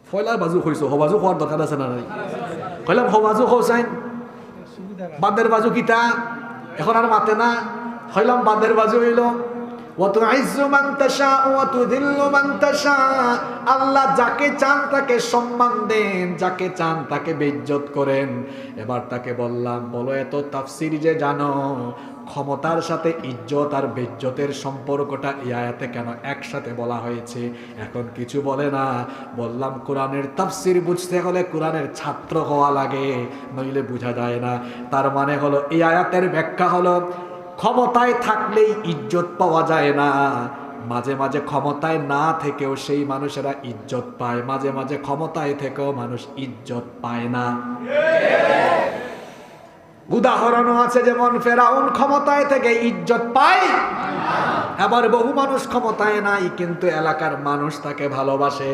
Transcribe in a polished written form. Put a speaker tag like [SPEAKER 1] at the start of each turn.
[SPEAKER 1] ফয়লার বাজু হইছো হবাজু হওয়ার দরকার আছে না নাই কইলাম হবাজু হোসাইন বাদের বাজু কিতা এখন আর মাতে না হইলাম বাদের বাজু হইল আল্লাহ যাকে চান তাকে সম্মান দেন, যাকে চান তাকে বেইজ্জত করেন। এবার তাকে বললাম, বলো এত তাফসীর যে জানো, ক্ষমতার সাথে ইজ্জত আর বেইজ্জতের সম্পর্কটা এই আয়াতে কেন একসাথে বলা হয়েছে? এখন কিছু বলে না। বললাম কোরআনের তাফসীর বুঝতে হলে কোরআনের ছাত্র হওয়া লাগে, নইলে বোঝা যায় না। তার মানে হলো এই আয়াতের ব্যাখ্যা হলো ক্ষমতায় থাকলেই ইজ্জত পাওয়া যায় না, মাঝে মাঝে ক্ষমতায় না থেকেও সেই মানুষেরা ইজ্জত পায়, মাঝে মাঝে ক্ষমতায় থেকেও মানুষ ইজ্জত পায় না। উদাহরণও আছে, যেমন ফেরাউন ক্ষমতায় থেকে ইজ্জত পায়, আবার বহু মানুষ ক্ষমতায় নাই কিন্তু এলাকার মানুষ তাকে ভালোবাসে।